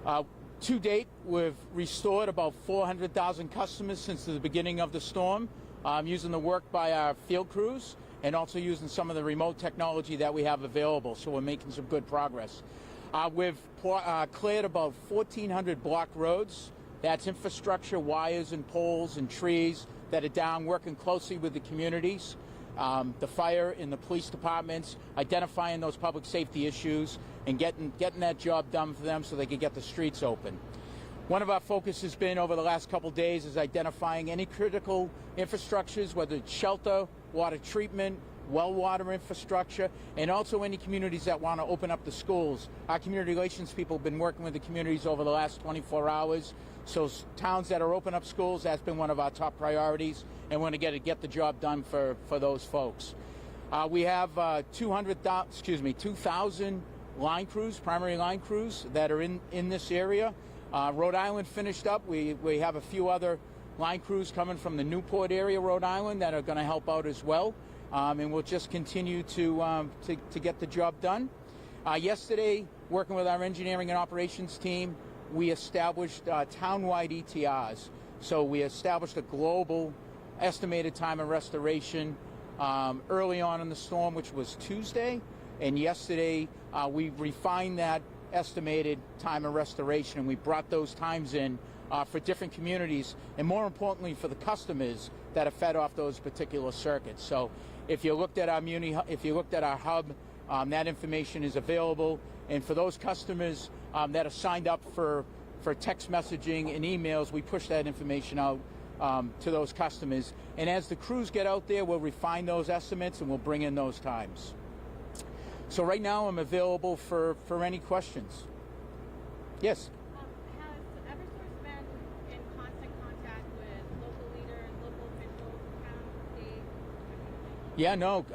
To date, we've restored about 400,000 customers since the beginning of the storm, using the work by our field crews and also using some of the remote technology that we have available. So we're making some good progress. We've cleared about 1,400 block roads. That's infrastructure, wires and poles and trees that are down, working closely with the communities, the fire and the police departments, identifying those public safety issues and getting that job done for them so they can get the streets open. One of our focus has been over the last couple of days is identifying any critical infrastructures, whether it's shelter, water treatment, well water infrastructure, and also any communities that want to open up the schools. Our community relations people have been working with the communities over the last 24 hours. So towns that are open up schools, that's been one of our top priorities, and we're going to get the job done for those folks. We have 2,000 line crews, primary line crews that are in this area. Rhode Island finished up. We have a few other line crews coming from the Newport area, Rhode Island, that are going to help out as well. And we'll just continue to get the job done. Yesterday, working with our engineering and operations team, we established town-wide ETRs. So we established a global estimated time of restoration early on in the storm, which was Tuesday. And yesterday, we refined that estimated time of restoration, and we brought those times in for different communities, and more importantly for the customers that are fed off those particular circuits. So if you looked at our hub, that information is available, and for those customers that are signed up for text messaging and emails, we push that information out to those customers. And as the crews get out there, we'll refine those estimates and we'll bring in those times. So right now I'm available for any questions. Yes? Has Eversource been in constant contact with local leaders, local officials, town, state? Yeah, no,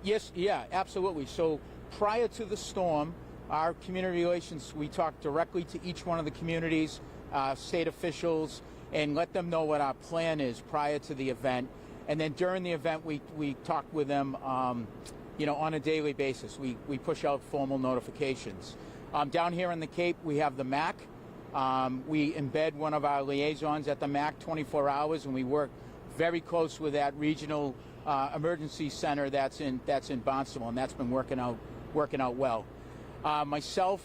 yes, yeah, absolutely. So prior to the storm, our community relations, we talked directly to each one of the communities, state officials, and let them know what our plan is prior to the event. And then during the event, we talked with them on a daily basis. We push out formal notifications. Down here in the Cape, we have the MAC. We embed one of our liaisons at the MAC 24 hours, and we work very close with that regional emergency center that's in Barnstable, and that's been working out well. Myself,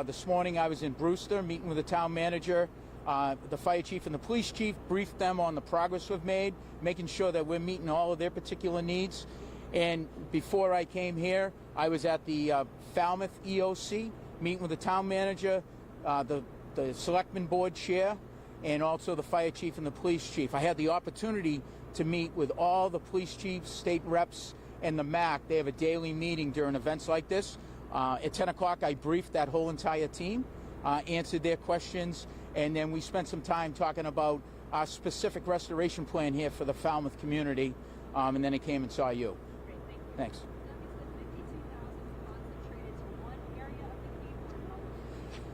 this morning I was in Brewster meeting with the town manager, the fire chief and the police chief, briefed them on the progress we've made, making sure that we're meeting all of their particular needs. And before I came here, I was at the Falmouth EOC, meeting with the town manager, the selectman board chair, and also the fire chief and the police chief. I had the opportunity to meet with all the police chiefs, state reps, and the MAC. They have a daily meeting during events like this. At 10 o'clock, I briefed that whole entire team, answered their questions, and then we spent some time talking about our specific restoration plan here for the Falmouth community, and then I came and saw you. Great, thank you. Thanks.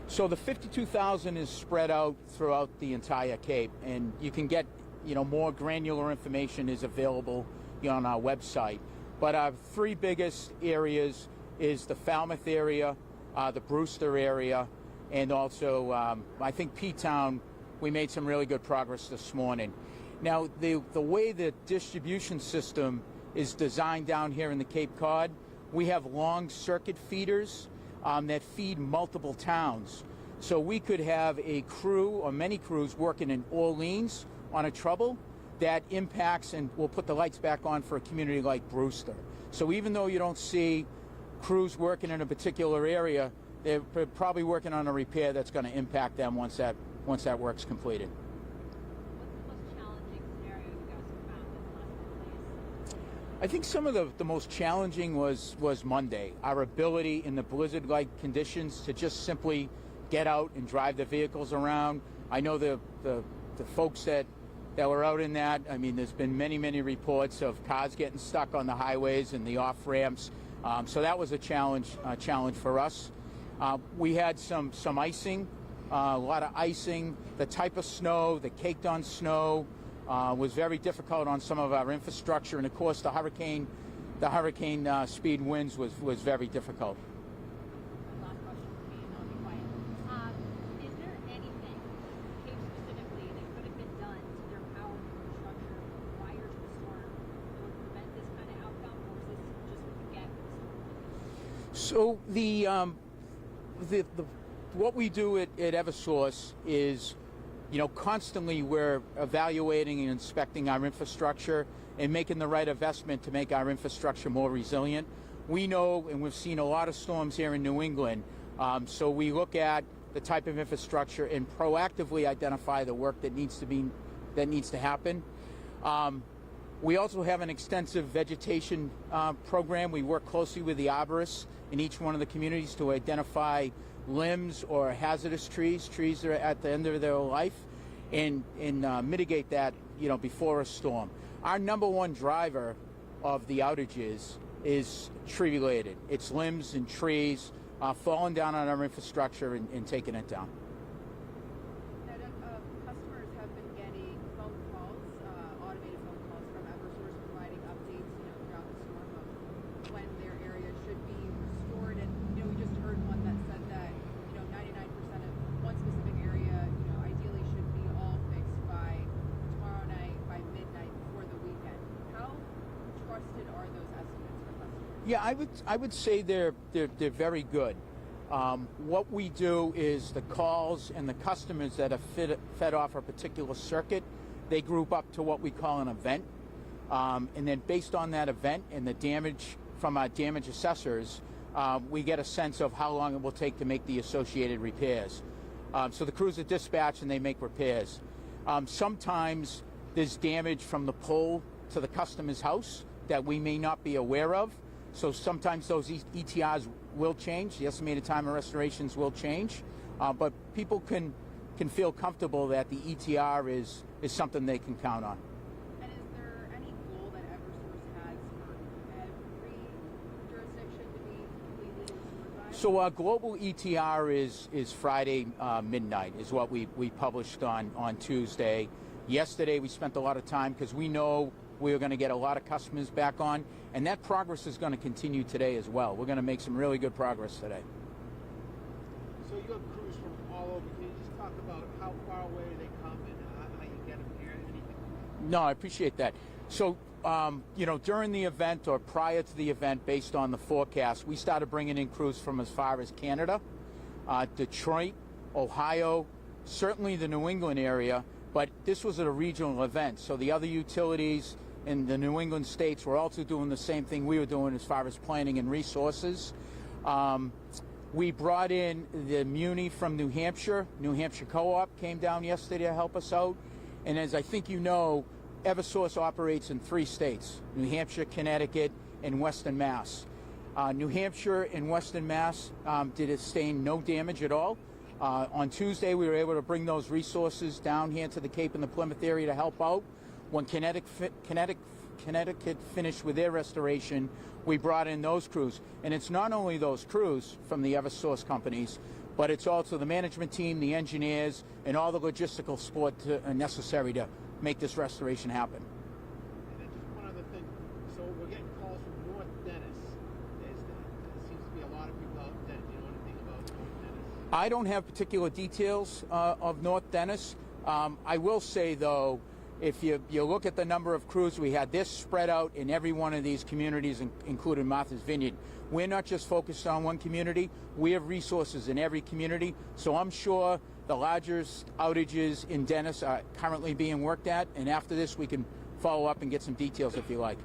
So the 52,000 is spread out throughout the entire Cape, and you can get, more granular information is available on our website. But our three biggest areas is the Falmouth area, the Brewster area, and also I think P-Town. We made some really good progress this morning. Now the way the distribution system is designed down here in the Cape Cod, we have long circuit feeders that feed multiple towns. So we could have a crew or many crews working in Orleans on a trouble that impacts and will put the lights back on for a community like Brewster. So even though you don't see crews working in a particular area, they're probably working on a repair that's going to impact them once that work's completed. What's the most challenging scenario you guys have found in the last couple days? I think some of the most challenging was Monday. Our ability in the blizzard-like conditions to just simply get out and drive the vehicles around. I know the folks that were out in that. I mean, there's been many reports of cars getting stuck on the highways and the off ramps. So that was a challenge for us. We had some icing, a lot of icing. The type of snow, the caked on snow, was very difficult on some of our infrastructure, and of course the hurricane speed winds was very difficult. Last question for me, and I'll be quiet. In So the what we do at Eversource is, constantly we're evaluating and inspecting our infrastructure and making the right investment to make our infrastructure more resilient. We know, and we've seen a lot of storms here in New England, so we look at the type of infrastructure and proactively identify the work that needs to happen. We also have an extensive vegetation program. We work closely with the arborists in each one of the communities to identify limbs or hazardous trees that are at the end of their life, and mitigate that, before a storm. Our number one driver of the outages is tree related. It's limbs and trees falling down on our infrastructure and taking it down. Now, customers have been getting phone calls, automated phone calls from Eversource providing updates, throughout the storm of when their area should be restored. And, we just heard one that said that, 99% of one specific area, ideally should be all fixed by tomorrow night, by midnight, before the weekend. How trusted are those estimates for customers? Yeah, I would say they're very good. What we do is the calls and the customers that are fed off a particular circuit, they group up to what we call an event. And then based on that event and the damage from our damage assessors, we get a sense of how long it will take to make the associated repairs. So the crews are dispatched and they make repairs. Sometimes there's damage from the pole to the customer's house that we may not be aware of. So sometimes those ETRs will change. The estimated time of restorations will change. But people can feel comfortable that the ETR is something they can count on. And is there any goal that Eversource has for every jurisdiction to be completely restored by? So our global ETR is Friday midnight, is what we published on Tuesday. Yesterday we spent a lot of time because we know we're going to get a lot of customers back on, and that progress is going to continue today as well. We're going to make some really good progress today. So you have crews from all over. Can you just talk about how far away they come and how you get them here? Anything? No, I appreciate that. So, during the event or prior to the event, based on the forecast, we started bringing in crews from as far as Canada, Detroit, Ohio, certainly the New England area, but this was at a regional event. So the other utilities in the New England states were also doing the same thing we were doing as far as planning and resources. We brought in the Muni from New Hampshire. New Hampshire Co-op came down yesterday to help us out. And as I think you know, Eversource operates in 3 states, New Hampshire, Connecticut, and Western Mass. New Hampshire and Western Mass did sustain no damage at all. On Tuesday, we were able to bring those resources down here to the Cape and the Plymouth area to help out. When Connecticut finished with their restoration, we brought in those crews. And it's not only those crews from the Eversource companies, but it's also the management team, the engineers, and all the logistical support necessary to make this restoration happen. And then just one other thing. So we're getting calls from North Dennis. There seems to be a lot of people out there. Do you know anything about North Dennis? I don't have particular details of North Dennis. I will say, though, if you look at the number of crews we had, they're spread out in every one of these communities, including Martha's Vineyard. We're not just focused on one community. We have resources in every community. So I'm sure the largest outages in Dennis are currently being worked at. And after this, we can follow up and get some details if you like.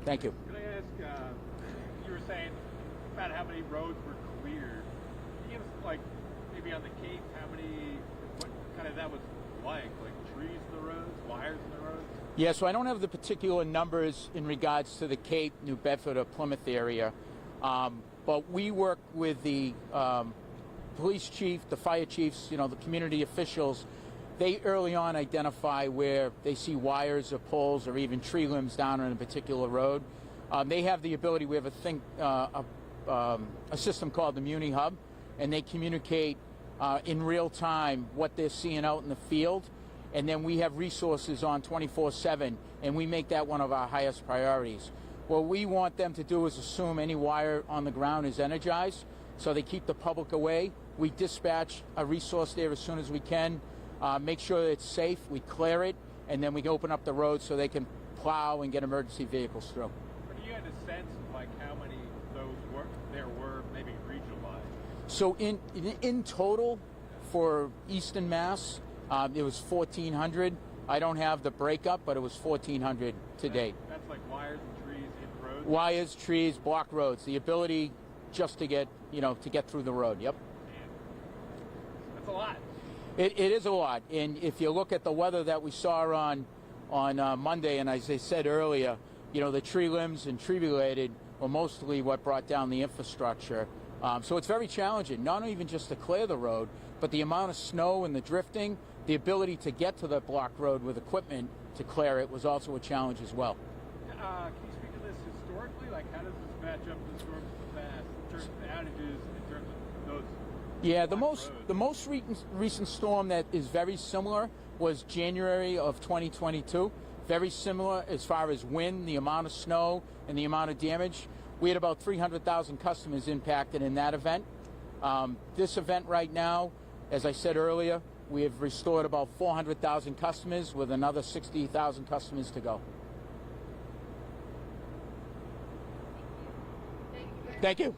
Thank you. Can I ask, you were saying about how many roads were cleared. Can you give us, maybe on the Cape, what kind of that was like trees in the roads, wires in the roads? Yeah, so I don't have the particular numbers in regards to the Cape, New Bedford, or Plymouth area, but we work with the police chief, the fire chiefs, the community officials. They early on identify where they see wires or poles or even tree limbs down on a particular road. They have the ability. We have a system called the Muni Hub, and they communicate in real time what they're seeing out in the field. And then we have resources on 24/7, and we make that one of our highest priorities. What we want them to do is assume any wire on the ground is energized, so they keep the public away. We dispatch a resource there as soon as we can, make sure it's safe, we clear it, and then we can open up the road so they can plow and get emergency vehicles through. But you had a sense of how many of those there were maybe region-wide? So in total for Eastern Mass, it was 1,400. I don't have the breakup, but it was 1,400 to date. That's like wires and trees in roads? Wires, trees, block roads. The ability just to get, to get through the road. Yep. Man. That's a lot. It is a lot. And if you look at the weather that we saw on Monday, and as I said earlier, the tree limbs and tree related were mostly what brought down the infrastructure. So it's very challenging, not even just to clear the road, but the amount of snow and the drifting, the ability to get to the block road with equipment to clear it was also a challenge as well. Can you speak to this historically? Like, how does this match up to storms in the past in terms of outages, in terms of those? Yeah, roads? the most recent storm that is very similar was January of 2022. Very similar as far as wind, the amount of snow, and the amount of damage. We had about 300,000 customers impacted in that event. This event right now, as I said earlier, we have restored about 400,000 customers with another 60,000 customers to go. Thank you. Thank you.